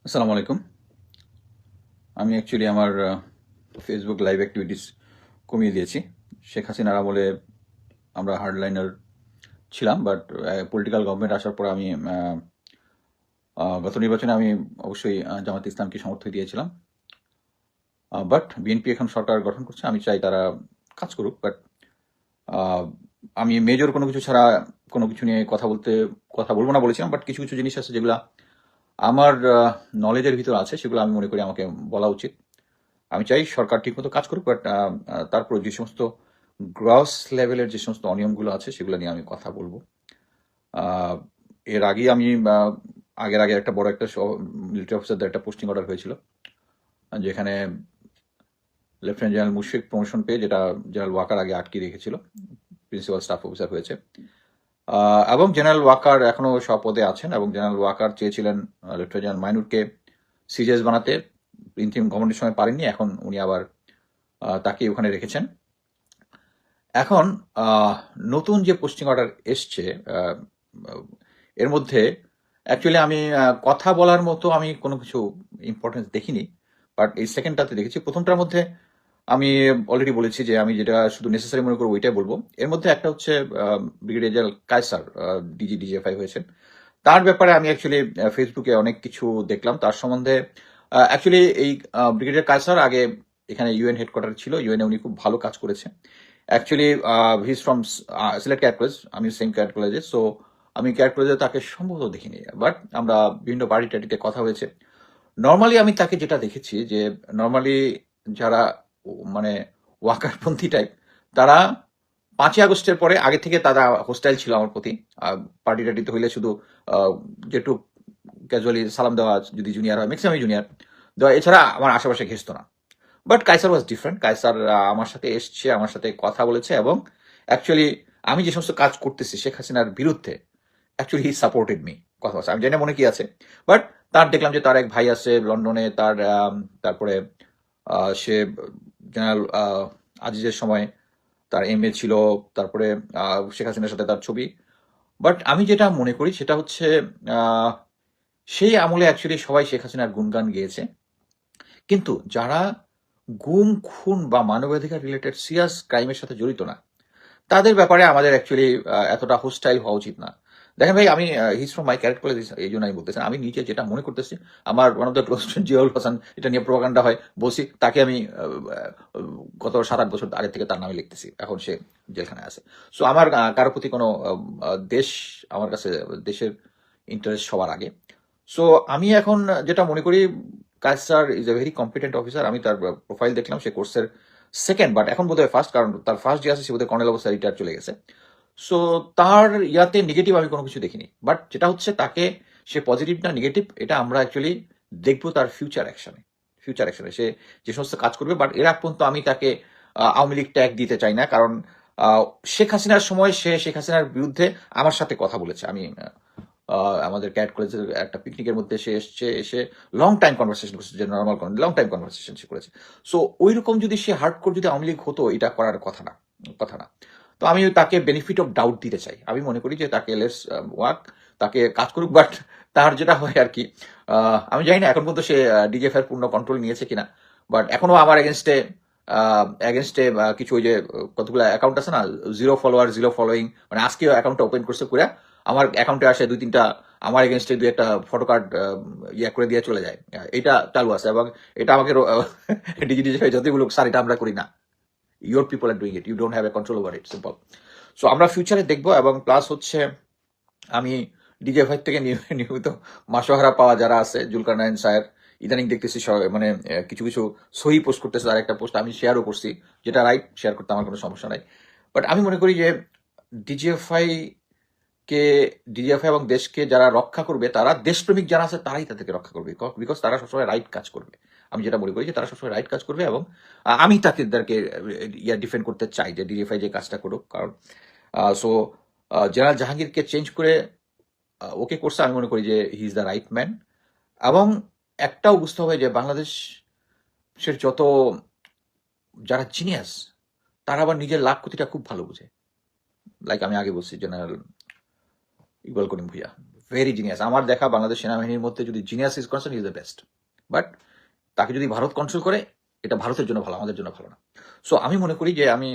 আসসালামু আলাইকুম। আমি অ্যাকচুয়ালি আমার ফেসবুক লাইভ অ্যাক্টিভিটিস কমিয়ে দিয়েছি। শেখ হাসিনার আমলে আমরা হার্ডলাইনার ছিলাম, বাট পলিটিক্যাল গভর্নমেন্ট আসার পর আমি গত নির্বাচনে আমি অবশ্যই জামাত ইসলামকে সমর্থন দিয়েছিলাম। বাট বিএনপি এখন সরকার গঠন করছে, আমি চাই তারা কাজ করুক। বাট আমি মেজর কোনো কিছু ছাড়া কোনো কিছু নিয়ে কথা বলবো না বলেছিলাম, বাট কিছু কিছু জিনিস আছে যেগুলো আমার নলেজের ভিতর আছে, সেগুলো আমি মনে করি আমাকে বলা উচিত। আমি চাই সরকার ঠিকমতো কাজ করুক, বাট তারপর যে সমস্ত গ্রস লেভেলের যে সমস্ত অনিয়মগুলো আছে সেগুলো নিয়ে আমি কথা বলবো। আহ, এর আগে আমি আগের আগে একটা বড় একটা মিলিটারি অফিসারদের একটা পোস্টিং অর্ডার হয়েছিল, যেখানে লেফটেন্যান্ট জেনারেল মুশফিক প্রমোশন পেয়ে, যেটা জেনারেল ওয়াকার আগে আটকে রেখেছিল, প্রিন্সিপাল স্টাফ অফিসার হয়েছে। এবং জেনারেল ওয়াকার এখনো সব পদে আছেন, এবং জেনারেল ওয়াকার চেয়েছিলেন লেফটেন্যান্ট জেনারেল মাইনুরকে সিজিএস বানাতে, ইন্টিম গভর্নমেন্টের সময় পারেননি, এখন উনি আবার তাকে ওখানে রেখেছেন। এখন নতুন যে পোস্টিং অর্ডার এসছে, আহ, এর মধ্যে অ্যাকচুয়ালি আমি কথা বলার মতো আমি কোনো কিছু ইম্পর্টেন্স দেখিনি, বাট এই সেকেন্ডটাতে দেখেছি। প্রথমটার মধ্যে আমি অলরেডি বলেছি যে আমি যেটা শুধু নেসেসারি মনে করবো ওইটাই বলবো। এর মধ্যে একটা হচ্ছে ব্রিগেডিয়ার জেনারেল কায়সার, ডিজিএফআই হয়েছেন, তার ব্যাপারে আমি অ্যাকচুয়ালি ফেসবুকে অনেক কিছু দেখলাম তার সম্বন্ধে। অ্যাকচুয়ালি এই ব্রিগেডিয়ার কায়সার আগে এখানে ইউএন হেডকোয়ার্টার ছিল, ইউএনএ উনি খুব ভালো কাজ করেছে। Actually his from Sylhet cat college, আমি সেম ক্যাট কলেজে। সো আমি ক্যাট কলেজে তাকে সম্ভবত দেখিনি, বাট আমরা বিভিন্ন পার্টি টাটিতে কথা হয়েছে। নর্মালি আমি তাকে যেটা দেখেছি যে নর্মালি যারা মানে ওয়াকারপন্থী টাইপ, তারা 5ই আগস্টের পরে আগে থেকে তারা হোস্টাইল ছিল আমার প্রতি। পার্টি টাটিতে হইলে শুধু যেটু ক্যাজুয়ালি সালাম দেওয়া, যদি জুনিয়র হয় ম্যাক্সিমাম জুনিয়র দেওয়া, এছাড়া আমার আশেপাশে ঘেসতো না। But Kaiser was different. Kaiser আমার সাথে এসছে, আমার সাথে কথা বলেছে, এবং অ্যাকচুয়ালি আমি যে সমস্ত কাজ করতেছি শেখ হাসিনার বিরুদ্ধে, অ্যাকচুয়ালি হি সাপোর্টেড মি। কথা বলছে, আমি জানি না মনে কি আছে, বাট তার দেখলাম যে তার এক ভাই আছে লন্ডনে, তার তারপরে সে জেনারেল আজিজের সময় তার এমএ ছিল, তারপরে শেখ হাসিনার সাথে তার ছবি। বাট আমি যেটা মনে করি সেটা হচ্ছে আহ, সেই আমলে অ্যাকচুয়ালি সবাই শেখ হাসিনার গুণগান গেয়েছে, কিন্তু যারা গুম খুন বা মানবাধিকার রিলেটেড সিরিয়াস ক্রাইমের সাথে জড়িত না, তাদের ব্যাপারে আমাদের অ্যাকচুয়ালি এতটা হোস্টাইল হওয়া উচিত না। দেখেন ভাই, আমি হিজ ফ্রম মাই ক্যারেক্টার, এই জন্য আমি বলতেছি। আমি নিজে যেটা মনে করতেছি, আমার one of the close friend Ziaul Hasan, এটা নিয়ে প্রোপাগান্ডা হয়, বলছি তাকে আমি গত 7-8 বছর আগে থেকে তার নামে লিখতেছি, এখন সে জেলখানায় আছে। সো আমার কারোর প্রতি কোনো দেশ, আমার কাছে দেশের ইন্টারেস্ট সবার আগে। সো আমি এখন যেটা মনে করি, Kaiser is a very competent officer. আমি তার প্রোফাইল দেখলাম, সে কোর্সের সেকেন্ড, বাট এখন বোধহয় ফার্স্ট, কারণ তার ফার্স্ট যে আছে সে বোধহয় কর্নেল অবস্থা রিটায়ার চলে গেছে। সো তার ইয়াতে নেগেটিভ আমি কোনো কিছু দেখিনি, বাট যেটা হচ্ছে তাকে, সে পজিটিভ না নেগেটিভ এটা আমরা অ্যাকচুয়ালি দেখবো তার ফিউচার অ্যাকশনে সে যে সমস্ত কাজ করবে। বাট এর আগ পর্যন্ত আমি তাকে আওয়ামী লীগ ট্যাগ দিতে চাই না, কারণ আহ, শেখ হাসিনার সময় সে শেখ হাসিনার বিরুদ্ধে আমার সাথে কথা বলেছে। আমি আমাদের ক্যাট কলেজের একটা পিকনিকের মধ্যে সে এসছে, এসে লং টাইম কনভারসেশন করছে, যে নর্মাল লং টাইম কনভারসেশন সে করেছে। সো ওই রকম যদি সে হার্ডকোর যদি আওয়ামী লীগ হতো, এটা করার কথা না। তো আমি তাকে বেনিফিট অফ ডাউট দিতে চাই। আমি মনে করি যে তাকে লেটস ওয়ার্ক, তাকে কাজ করুক। বাট তার যেটা হয় আর কি, আমি জানি না এখন পর্যন্ত সে ডিজিএফআই পূর্ণ কন্ট্রোল নিয়েছে কিনা, বাট এখনো আমার এগেনস্টে কিছু ওই যে কতগুলো অ্যাকাউন্ট আছে না, জিরো ফলোয়ার জিরো ফলোয়িং, মানে আজকে অ্যাকাউন্টটা ওপেন করছে করে আমার অ্যাকাউন্টে আসে 2-3টা, আমার এগেনস্টে 2-1টা ফটো কার্ড ইয়ে করে দিয়ে চলে যায়। এটা চালু আছে, এবং এটা আমাকে ডিজিটাল যতই বলুক স্যার এটা আমরা করি না, your people are doing it, you don't have a control over it, simple. So আমরা ফিউচারে দেখবো, এবং প্লাস হচ্ছে আমি ডিজিএফআই থেকে নিয়মিত মাসোহারা পাওয়া যারা আছে, জুলকারনাইন স্যার ইদানিং দেখতেছি মানে কিছু কিছু সহি পোস্ট করতেছে, তার একটা পোস্ট আমি শেয়ারও করছি, যেটা রাইট, শেয়ার করতে আমার কোনো সমস্যা নাই। বাট আমি মনে করি যে ডিজিএফআই কে ডিজিএফআই এবং দেশকে যারা রক্ষা করবে, তারা দেশপ্রেমিক যারা আছে তারাই তাদেরকে রক্ষা করবে, বিকজ তারা সবসময় রাইট কাজ করবে। আমি যেটা মনে করি যে তারা সবসময় রাইট কাজ করবে, এবং আমি তাদেরকে ডিফেন্ড করতে চাই যে ডিজিএফআই যে কাজটা করুক। কারণ সো জেনারেল জাহাঙ্গীরকে চেঞ্জ করে ওকে করছে, আমি মনে করি যে he is the right man. এবং একটাও বুঝতে হবে যে বাংলাদেশের যত যারা জিনিয়াস, তারা আবার নিজের লাভ ক্ষতিটা খুব ভালো বুঝে। লাইক আমি আগে বলছি জেনারেল ইকবাল করিম ভুইয়া, ভেরি জিনিয়াস। আমার দেখা বাংলাদেশ সেনাবাহিনীর মধ্যে যদি genius is concern, is the best. But তাকে যদি ভারত কন্ট্রোল করে, এটা ভারতের জন্য ভালো, আমাদের জন্য ভালো না। সো আমি মনে করি যে আমি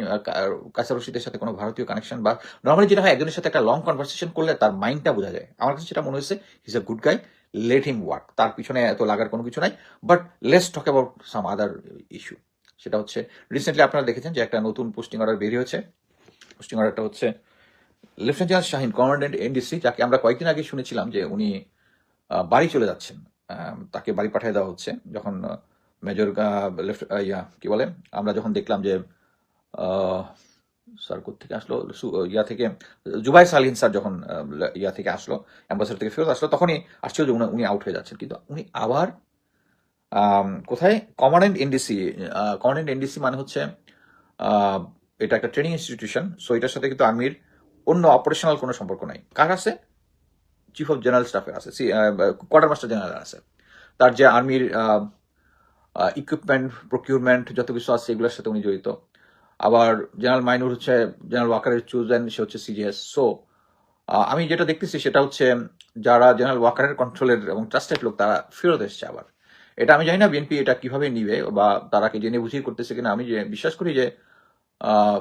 কায়সার রশিদের সাথে কোনো ভারতীয় কানেকশন বা নর্মালি যেটা হয়, একজনের সাথে একটা লং কনভারসেশন করলে তার মাইন্ডটা বোঝা যায়। আমার কাছে সেটা মনে হয়েছে, his a good guy, let him work, তার পিছনে এত লাগার কোনো কিছু নাই। But let's talk about some other issue. সেটা হচ্ছে, রিসেন্টলি আপনারা দেখেছেন যে একটা নতুন পোস্টিং অর্ডার বেরিয়ে হয়েছে। পোস্টিং অর্ডারটা হচ্ছে lieutenant general Shahin, commandant NDC, যাকে আমরা কয়েকদিন আগে শুনেছিলাম যে উনি বাড়ি চলে যাচ্ছেন। তাকে বাড়ি পাঠিয়ে দেওয়া হচ্ছে যখন মেজর কি বলে, আমরা যখন দেখলাম যে স্যার থেকে আসলো, ইয়া থেকে জুবাইর সালিন স্যার যখন ইয়া থেকে আসলো, অ্যাম্বাসেডর থেকে ফেরত আসলো, তখনই আসছে যে উনি আউট হয়ে যাচ্ছেন। কিন্তু উনি আবার কোথায়, কমান্ড্যান্ট এনডিসি। কমান্ড্যান্ট এনডিসি মানে হচ্ছে এটা একটা ট্রেনিং ইনস্টিটিউশন। সো এটার সাথে কিন্তু আর্মির অন্য অপারেশনাল কোনো সম্পর্ক নাই। কার আছে? চিফ অফ জেনারেল স্টাফের আছে, কোয়ার্টার মাস্টার জেনারেল আছে। তার যে আর্মির ইকুইপমেন্ট, প্রকিউরমেন্ট যত কিছু আছে, এগুলোর সাথে উনি জড়িত। আবার জেনারেল মাইনুর হচ্ছে জেনারেল ওয়াকারের চুজেন, সে হচ্ছে সিজিএস। সো আমি যেটা দেখতেছি সেটা হচ্ছে, যারা জেনারেল ওয়াকারের কন্ট্রোলের এবং ট্রাস্টেড লোক, তারা ফেরত এসছে আবার। এটা আমি জানি না বিএনপি এটা কিভাবে নিবে, বা তারা কি জেনে বুঝিয়ে করতেছে কিনা। আমি যে বিশ্বাস করি যে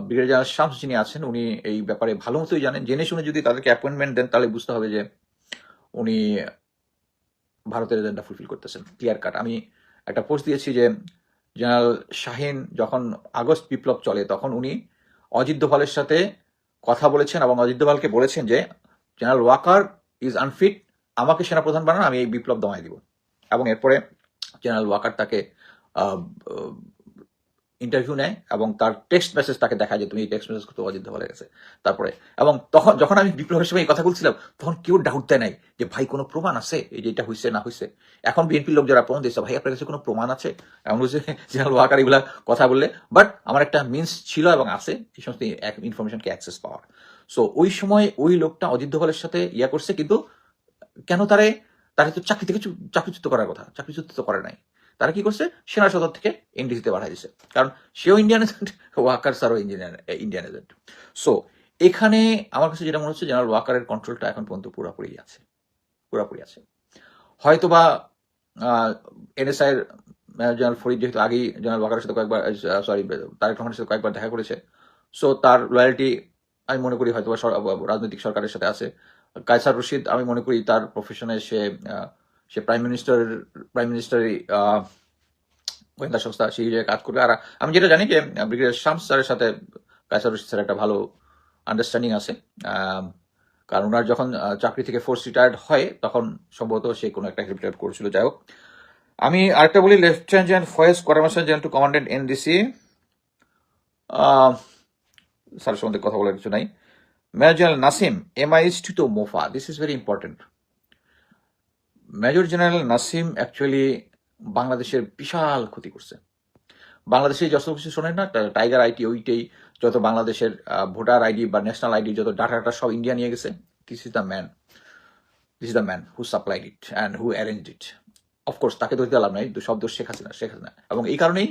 ব্রিগেডিয়ার জেনারেল শামস যিনি আছেন, উনি এই ব্যাপারে ভালো মতোই জানেন। জেনে শুনে যদি তাদেরকে অ্যাপয়েন্টমেন্ট দেন, তাহলে বুঝতে হবে যে উনি ভারতের এজেন্ডা ফুলফিল করতেছেন, ক্লিয়ার কাট। আমি একটা পোস্ট দিয়েছি যে জেনারেল শাহিন যখন আগস্ট বিপ্লব চলে, তখন উনি অজিত দোভালের সাথে কথা বলেছেন এবং অজিত দোভালকে বলেছেন যে জেনারেল ওয়াকার ইজ আনফিট, আমাকে সেনাপ্রধান বানান, আমি এই বিপ্লব দমাই দিব। এবং এরপরে জেনারেল ওয়াকার তাকে ইন্টারভিউ নেয় এবং তার টেক্সট মেসেজ তাকে দেখায় যে তুমি এই টেক্সট মেসেজ করতে অজিত দোভালের কাছে। তারপরে এবং তখন যখন আমি বিপ্লবের সময় এই কথা বলছিলাম, তখন কেউ ডাউট দেয় নাই যে ভাই কোনো প্রমাণ আছে এই যে এটা হয়েছে না হয়েছে। এখন বিএনপির লোক যারা প্রমাণ দিচ্ছে, ভাই আপনার কাছে কোনো প্রমাণ আছে? এমন হচ্ছে জেনারেল ওয়াকার এগুলা কথা বললে। বাট আমার একটা মিনস ছিল এবং আছে এই সমস্ত ইনফরমেশনকে অ্যাক্সেস পাওয়ার। সো ওই সময় ওই লোকটা অজিত দোভালের সাথে ইয়া করছে, কিন্তু কেন তারা তো চাকরি থেকে চাকরিচ্যুত করার কথা, চাকরিচ্যুত তো করে নাই। তারা কি করছে, সেনা সদর থেকে এনডিসিতে পাঠিয়ে দিচ্ছে, কারণ সেও ইন্ডিয়ান এজেন্ট, ওয়াকার স্যারও ইন্ডিয়ান এজেন্ট। সো এখানে আমার কাছে যেটা মনে হচ্ছে, জেনারেল ওয়াকারের কন্ট্রোলটা এখন পর্যন্ত পুরোপুরি আছে। হয়তোবা এনএসআই এর জেনারেল ফরিদ যেহেতু আগেই জেনারেল ওয়াকারের সাথে কয়েকবার, তারেক রহমানের সাথে কয়েকবার দেখা করেছে, সো তার লয়্যালটি আমি মনে করি হয়তো রাজনৈতিক সরকারের সাথে আছে। কায়সার রশিদ, আমি মনে করি তার প্রফেশনে সে প্রাইম মিনিস্টারের গোয়েন্দা সংস্থা, সেই জায়গায় কাজ করবে। আর আমি যেটা জানি যে ব্রিগেডিয়ার শামস স্যারের সাথে কায়সার রশিদ স্যারের একটা ভালো আন্ডারস্ট্যান্ডিং আছে। কারণ ওনার যখন চাকরি থেকে ফোর্স রিটায়ার্ড হয়, তখন সম্ভবত সে কোনো একটা রিটায়ার করেছিল। যাই হোক, আমি আরেকটা বলি, lieutenant general Faiz, quartermaster general to commandant NDC, sir সম্বন্ধে কথা বলার কিছু নাই। Major general Nasim, MIS to MOFA, this is very important. Major general Nasim actually বাংলাদেশের বিশাল ক্ষতি করছে। বাংলাদেশে যত কিছু শোনেন না, টাইগার আইটি, ওইটাই যত বাংলাদেশের ভোটার আইডি বা ন্যাশনাল আইডি যত ডাটা সব ইন্ডিয়া নিয়ে গেছে। This is the man who supplied it and who arranged it. Of course তাকে দোষ দিলাম নাই, সব দোষ শেখ হাসিনা। এবং এই কারণেই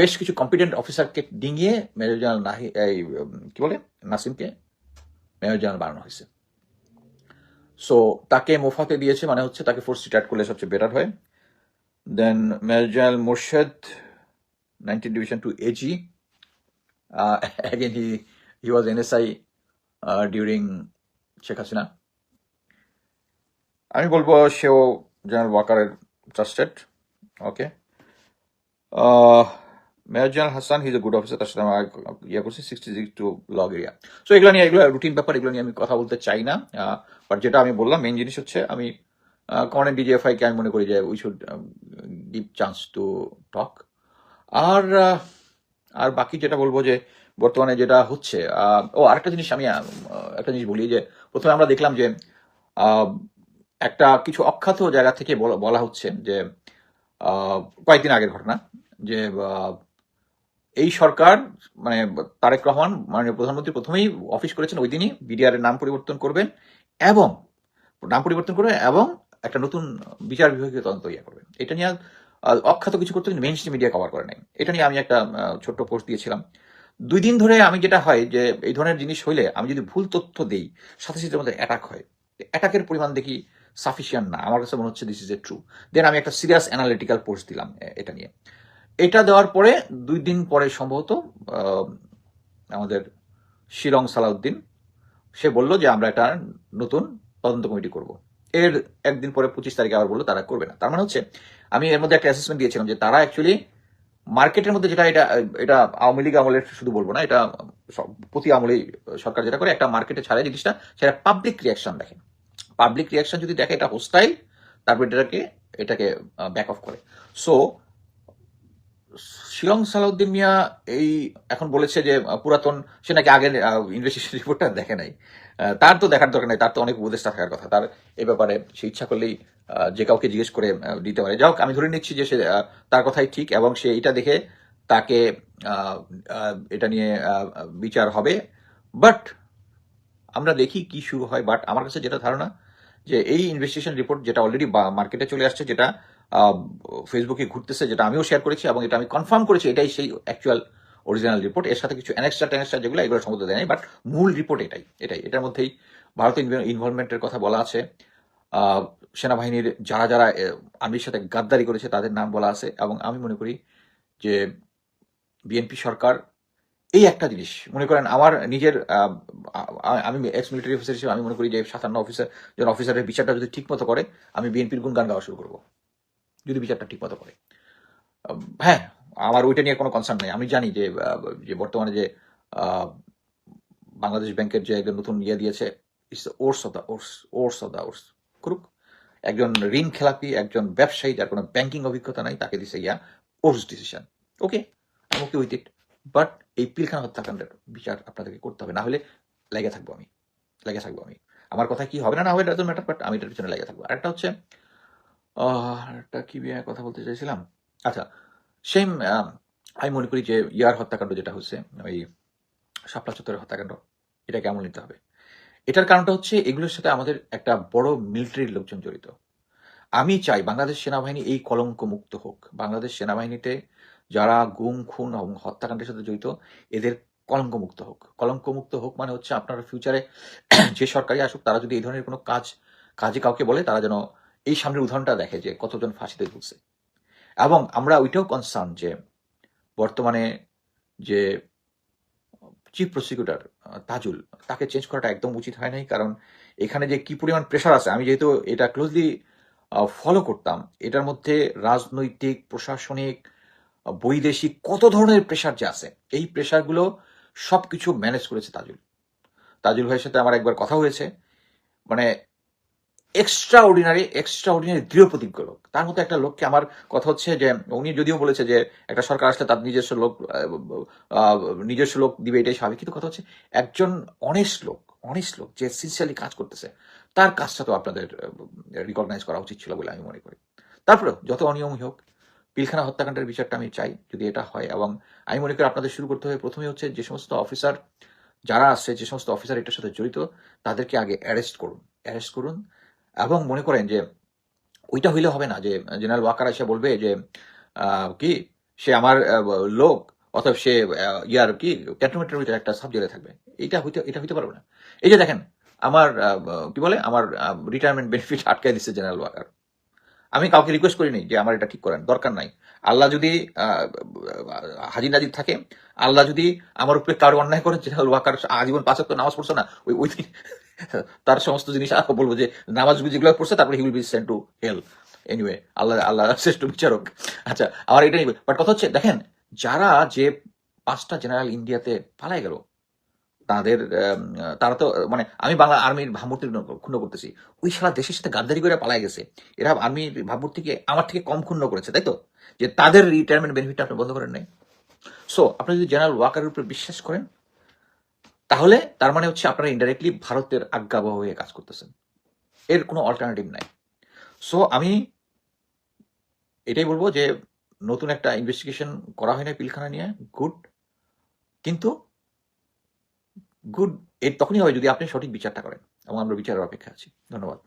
বেশ কিছু কম্পিটেন্ট অফিসারকে ডিঙিয়ে মেজর জেনারেল কি বলে নাসিমকে মেজর জেনারেল বানানো হয়েছে। সো তাকে মোফাতে দিয়েছে, মানে হচ্ছে তাকে ফোর্স রিটায়ার্ড করলে সবচেয়ে বেটার হয়। Then major general Morshed, 19 Division to AG. Again, he was NSI during Sheikh Hasina. আমি বলবো সেও জেনারেল ওয়াকারের trusted. Okay, major general Hasan, he is a good officer, তার সাথে আমার ইয়ে করছি 66 টু লগ এরিয়া। সো এগুলো রুটিন ব্যাপার, এগুলো নিয়ে আমি কথা বলতে চাই না। বাট যেটা আমি বললাম, মেইন জিনিস হচ্ছে, আমি কমান্ড্যান্ট DGFI কে আমি মনে করি যে we should give chance to talk. আর বাকি যেটা বলবো যে বর্তমানে যেটা হচ্ছে, আরেকটা জিনিস আমি একটা জিনিস বলি যে প্রথমে আমরা দেখলাম যে একটা কিছু অখ্যাত জায়গা থেকে বলা হচ্ছে যে কয়েকদিন আগের ঘটনা, যে এই সরকার, মানে তারেক রহমান মাননীয় প্রধানমন্ত্রী প্রথমেই অফিস করেছেন, ওই দিনই BDR এর নাম পরিবর্তন করবেন এবং একটা নতুন বিচার বিভাগীয় তদন্ত করবেন। এটা নিয়ে অখ্যাত কিছু করতে, মেইন স্ট্রিম মিডিয়া কভার করে নাই। এটা নিয়ে আমি একটা ছোট্ট পোস্ট দিয়েছিলাম। 2 দিন ধরে আমি যেটা হয় যে এই ধরনের জিনিস হইলে আমি যদি ভুল তথ্য দেই, সাথে সাথে আমাদের অ্যাটাক হয়। অ্যাটাকের পরিমাণ দেখি সাফিসিয়েন্ট না, আমার কাছে মনে হচ্ছে দিস ইজ এ ট্রু। দেন আমি একটা সিরিয়াস অ্যানালিটিক্যাল পোস্ট দিলাম এটা নিয়ে। এটা দেওয়ার পরে 2 দিন পরে সম্ভবত আমাদের শিলং সালাউদ্দিন সে বলল যে আমরা একটা নতুন তদন্ত কমিটি করব। এর একদিন পরে 25 তারিখে আবার বললো তারা করবে না। তার মানে হচ্ছে আমি এর মধ্যে একটা অ্যাসেসমেন্ট দিয়েছিলাম যে তারা অ্যাকচুয়ালি মার্কেটের মধ্যে যেটা এটা এটা আওয়ামী লীগ আমলের শুধু বলবো না, এটা প্রতি আমলেই সরকার যেটা করে একটা মার্কেটে ছাড়ে জিনিসটা, সেটা পাবলিক রিয়াকশন দেখে। পাবলিক রিয়াকশন যদি দেখে এটা হোস্টাইল, তারপর এটাকে ব্যাক অফ করে। সো শিলং সালাউদ্দিন মিয়া এই এখন বলেছে যে পুরাতন সে নাকি আগের ইনভেস্টিগেশন রিপোর্টটা দেখে নাই। তার তো দেখার দরকার নাই, তার তো অনেক উপদেষ্টা থাকার কথা, তার এ ব্যাপারে সে ইচ্ছা করলেই যে কাউকে জিজ্ঞেস করে দিতে পারে। যাই হোক, আমি ধরে নিচ্ছি যে সে তার কথাই ঠিক এবং সে এটা দেখে তাকে এটা নিয়ে বিচার হবে। বাট আমরা দেখি কি শুরু হয়। বাট আমার কাছে যেটা ধারণা যে এই ইনভেস্টিগেশন রিপোর্ট যেটা অলরেডি মার্কেটে চলে আসছে, যেটা ফেসবুকে ঘুরতেছে, যেটা আমিও শেয়ার করেছি এবং এটা আমি কনফার্ম করেছি এটাই সেই অ্যাকচুয়াল অরিজিনাল রিপোর্ট, এর সাথে কিছু অ্যানেক্সট্রা যেগুলো এগুলো সম্বন্ধে দেয় নাই, বাট মূল রিপোর্ট এটার মধ্যেই ভারতের ইনভলভমেন্টের কথা বলা আছে। সেনাবাহিনীর যারা আর্মির সাথে গাদ্দারি করেছে তাদের নাম বলা আছে এবং আমি মনে করি যে বিএনপি সরকার এই একটা জিনিস মনে করেন, আমার নিজের আমি এক্স মিলিটারি অফিসার হিসেবে আমি মনে করি যে 57 জন অফিসারের বিচারটা যদি ঠিক মতো করে, আমি বিএনপির গুণগান গাওয়া শুরু করবো যদি বিচারটা ঠিক মতো করে। হ্যাঁ, আমার ওইটা নিয়ে কোনো কনসার্ন নেই। আমি জানি যে বর্তমানে যে বাংলাদেশ ব্যাংকের যে একজন নতুন দিয়েছে, ওর্স অফ দা ওর্স করুক। একজন ঋণ খেলাপি, একজন ব্যবসায়ী যার কোনো ব্যাংকিং অভিজ্ঞতা নাই, তাকে দিছে ওর্স ডিসিশন। ওকে, আমি ওকে উইথ ইট। বাট এই পিলখানা হত্যাকাণ্ডের বিচার আপনাদেরকে করতে হবে, না হলে লেগে থাকবো আমি। আমার কথা কি হবে না হবে ডাজন্ট ম্যাটার, বাট আমি এটার পিছনে লেগে থাকবো। আরেকটা হচ্ছে একটা কি কথা বলতে চাইছিলাম, আচ্ছা সেম আমি মনে করি যে ইয়ার হত্যাকাণ্ড যেটা হচ্ছে, ওই শাপলা চত্বরের হত্যাকাণ্ড, এটা কেমন নিতে হবে। এটার কারণটা হচ্ছে এগুলোর সাথে আমাদের একটা বড় মিলিটারির লোকজন জড়িত। আমি চাই বাংলাদেশ সেনাবাহিনী এই কলঙ্ক মুক্ত হোক। বাংলাদেশ সেনাবাহিনীতে যারা গুম, খুন এবং হত্যাকাণ্ডের সাথে জড়িত, এদের কলঙ্ক মুক্ত হোক মানে হচ্ছে আপনারা ফিউচারে যে সরকারি আসুক, তারা যদি এই ধরনের কোনো কাজে কাউকে বলে, তারা যেন এই সামনের উদাহরণটা দেখে যে কতজন ফাঁসিতে ঝুলছে। এবং আমরা ওইটাও কনসার্ন যে বর্তমানে যে চিফ প্রসিকিউটর তাজুল, তাকে চেঞ্জ করাটা একদম উচিত হয় নাই। কারণ এখানে যে কি পরিমাণ প্রেশার আছে, আমি যেহেতু এটা ক্লোজলি ফলো করতাম, এটার মধ্যে রাজনৈতিক, প্রশাসনিক, বৈদেশিক কত ধরনের প্রেশার যে আছে, এই প্রেশারগুলো সবকিছু ম্যানেজ করেছে তাজুল ভাইয়ের সাথে আমার একবার কথা হয়েছে। মানে এক্সট্রা অর্ডিনারি দৃঢ় প্রতিজ্ঞ লোক। তার মতো একটা লোককে, আমার কথা হচ্ছে যে উনি যদিও বলেছে যে একটা সরকার আসলে তার নিজস্ব লোক দিবে, এটাই স্বাভাবিক, কিন্তু কথা হচ্ছে একজন অনেস্ট লোক যে সিনসিয়ারলি কাজ করতেছে, তার কাজটা তো আপনাদের রিকগনাইজ করা উচিত ছিল বলে আমি মনে করি। তারপরে যত অনিয়মই হোক, পিলখানা হত্যাকাণ্ডের বিচারটা আমি চাই যদি এটা হয়। এবং আমি মনে করি আপনাদের শুরু করতে হবে, প্রথমে হচ্ছে যে সমস্ত অফিসার যারা আছে, যে সমস্ত অফিসার এটার সাথে জড়িত, তাদেরকে আগে অ্যারেস্ট করুন। এবং মনে করেন যে ওইটা হইলে হবে না যে জেনারেল ওয়াকার এসে বলবে যে কি সে আমার লোক, অথবা সে কি ক্যান্টনমেন্টের ভিতরে একটা সাব জেলে থাকবে। এটা হইতে পারবে না। এই যে দেখেন, আমার কি বলে, আমার রিটায়ারমেন্ট বেনিফিট আটকায় দিচ্ছে জেনারেল ওয়াকার। আমি কাউকে রিকোয়েস্ট করিনি যে আমার এটা ঠিক করেন, দরকার নাই। আল্লাহ যদি হাজির নাজির থাকে, আল্লাহ যদি আমার উপরে কারো অন্যায় করে, জেনারেল ওয়াকার আজীবন 5 ওয়াক্ত নামাজ পড়ছে না, ওই দিন তার সমস্ত জিনিস বলবো যে নামাজ যেগুলো পড়ছে, তারপরে he will be sent to hell. Anyway, Allah শ্রেষ্ঠ বিচারক। আচ্ছা, আমার এটা নিবে। বাট কথা হচ্ছে দেখেন, যারা যে 5টা জেনারেল ইন্ডিয়াতে পালাই গেল, তারা তো মানে আমি বাংলা আর্মির ভাবমূর্তি ক্ষুণ্ণ করতেছি, ওই সারা দেশের সাথে গাদ্দারি করে পালাই গেছে। এরা আর্মির ভাবমূর্তিকে আমার থেকে কম ক্ষুণ্ণ করেছে, তাই তো? যে তাদের রিটায়ারমেন্ট বেনিফিটটা আপনি বন্ধ করেন নাই। সো আপনি যদি জেনারেল ওয়াকারের উপরে বিশ্বাস করেন, তাহলে তার মানে হচ্ছে আপনারা ইনডাইরেক্টলি ভারতের আজ্ঞাবহ হয়ে কাজ করতেছেন, এর কোনো অল্টারনেটিভ নাই। সো আমি এটাই বলবো যে নতুন একটা ইনভেস্টিগেশন করা হয় না পিলখানা নিয়ে, গুড, কিন্তু এর তখনই হয় যদি আপনি সঠিক বিচারটা করেন, এবং আমরা বিচারের অপেক্ষা আছি। ধন্যবাদ।